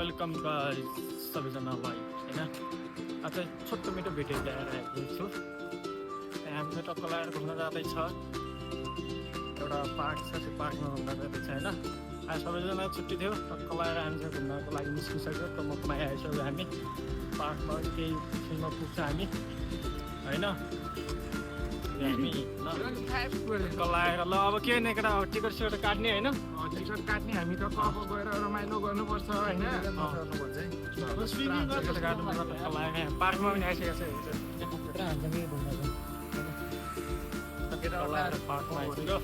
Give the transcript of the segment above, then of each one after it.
Welcome सबैजनालाई होइन आज चाहिँ छोटो मिठो भिडियो ल्याएर आएको छु। हामी चाहिँ टक्क लगाएर घुम्न जाँदैछ, एउटा पार्क छ, त्यो पार्कमा घुम्न जाँदैछ होइन। आज सबैजना छुट्टी थियो, टक्क लगाएर हामी चाहिँ घुम्नको लागि निस्किसक्यो। त म कुनै आइसक्यो, हामी पार्कमा केही फिल्ममा पुग्छ हामी होइन। हामी टक्क लगाएर ल अब के होइन केटा, टिकट सिकट काट्ने होइन, टिकट काट्ने हामी त अब गएर रमाइलो गर्नुपर्छ होइन। पार्कमा पनि आइसकेको छ, पार्कमा आइसक्यो।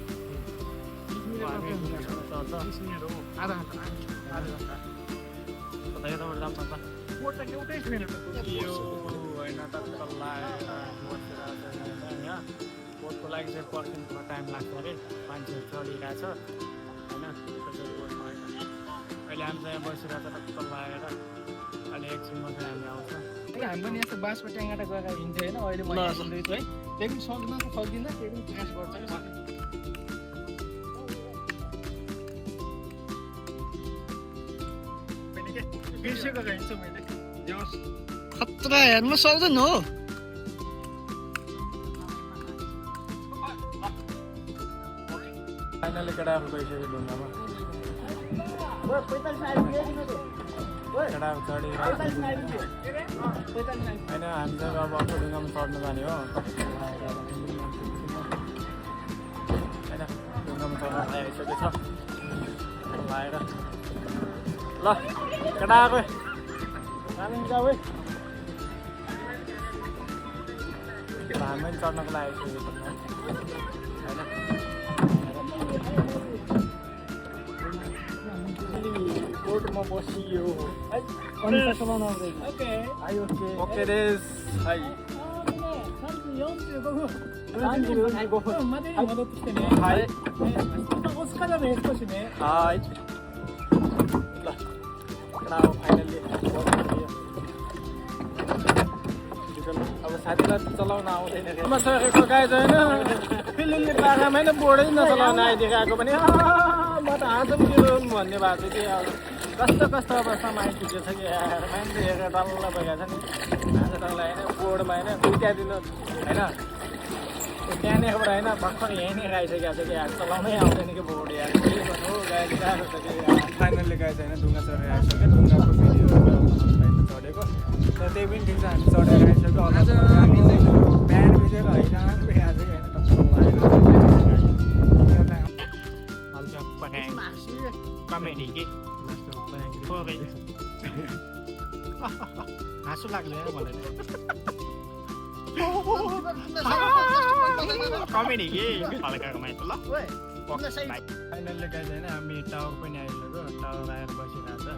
बोटको लागि चाहिँ पर्खिनुको टाइम लाग्छ अरे, मान्छेहरू चलिरहेको छ होइन। अहिले हामी चाहिँ बसिरहेको छ टक्क लगाएर, अहिले एकछिनमा चाहिँ हामी आउँछ। हामी पनि यस्तो बाँसको ट्याङ्गाटा गएर हिँड्थ्यो होइन। अहिले म हिँड्दैछु है, त्यही पनि सक्दिनँ, त्यही पनि प्रयास गर्छ। बिर्सेको हिँड्छु मैले, खतरा हेर्नु सक्दैन हो। फाइनली केटाहरू गइसक्यो ढुङ्गामा, केटाहरू चढेर होइन। हामी चाहिँ अब अर्को ढुङ्गामा चढ्नु जाने हो होइन। ढुङ्गामा चढ्न आइसकेको छ लगाएर। ल केटा आएको हामी जाऊ है, हामी पनि चढ्नको लागि आइसकेको छ होइन। बोटमा बसियो ओके रेस है। अब साथीलाई चलाउन आउँदैन सकेको गाई छैन, फिलिल्ली बाख्रामा होइन बोर्डै नचलाउन आइदिएको पनि म त हाँसौँ किरो भन्ने भएको थियो कि अब कस्तो कस्तो अवस्थामा आइपुगेको छ कि मान्छे हेरेर डल्ल भइरहेको छ नि। आज डल्ल होइन बोर्डमा होइन दुइटादिनु होइन, त्यहाँनिरबाट होइन भर्खर यहीँ नै आइसकेको छ कि चलाउनै आउँदैन कि बोर्ड यार, के गर्नु गाडी गएको छ कि। फाइनल्ली गाई चाहिँ होइन ढुङ्गा चढेर आइसक्यो, ढुङ्गाको भिडियो चढेको तर त्यही पनि ठिक छ। हामी चढेर आइसक्यो, आज हामी चाहिँ ब्यान्ड भिजेर होइन कमेडी के हाँसो लाग्दैन मलाई, कमेडी के हल्काको माइतो ल। फाइनल्ली गाइज होइन हामी टावर पनि आइसक्यो, टावर आएर बसिरहेको छ।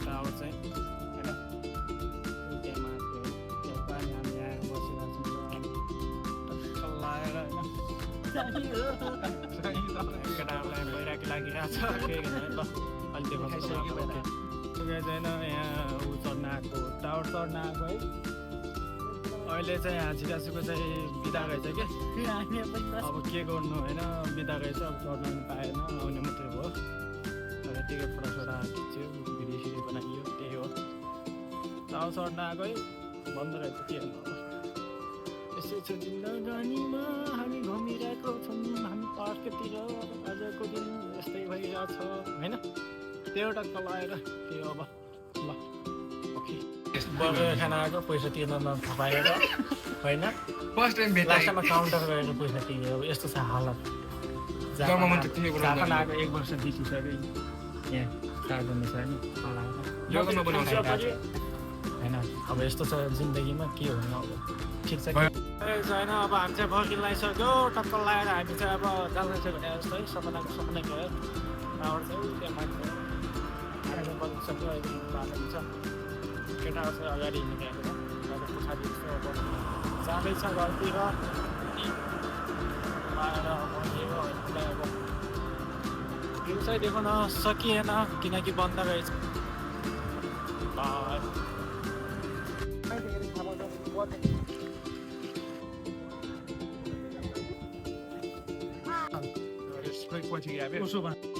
टावर चाहिँ होइन त्यहाँ हामी आएर बसिरहेको छौँ लगाएर होइन। केटाहरूलाई भइरहेको लागिरहेको छ केही ल अहिले होइन। यहाँ ऊ चढ्न आएको, टावर चढ्न आएको है। अहिले चाहिँ हाँसिकाँसीको चाहिँ बिदा गएछ कि अब के गर्नु होइन, बिदा गएछ। अब चढ्न पनि पाएन, आउने मात्रै भयो। तर टिकट फोटा खिच्यो, भिडियो सिडियो बनाइयो, त्यही हो। टावर चढ्न आएको है, बन्द रहेछ के हेर्नु अब। यसो छ जिन्दगानीमा हामी घुमिरहेको छौँ, हामी पार्कतिर आजको दिन यस्तै भइरहेछ होइन। त्यो एउटा लगाएर त्यो अब ल ओके बर्गर खाना आएको, पैसा तिर्न नपाएर होइन। फर्स्ट टाइम भेट लास्टमा काउन्टर गरेर पैसा तिर्यो, अब यस्तो छ हालत। जापान आएको 1 वर्ष बितिसक्यो, यहाँ कार्टुन छ होइन होइन। अब यस्तो छ जिन्दगीमा, के हुनु अब ठिक छ होइन। अब हामी चाहिँ बर्किन लगाइसक्यो, टक्क लगाएर हामी चाहिँ अब जाँदैछ भने जस्तो है, सपनाको सपना गयो। टावर चाहिँ त्यहाँ मान्छे बनिसक्यो, अहिले बाटो हुन्छ। केटाहरू चाहिँ अगाडि हिँडिरहेको छ, अब पछाडि जाँदैछ घरतिर लगाएर अब भ्यू चाहिँ देखाउन सकिएन किनकि बन्द रहेछ। Quick, what you got?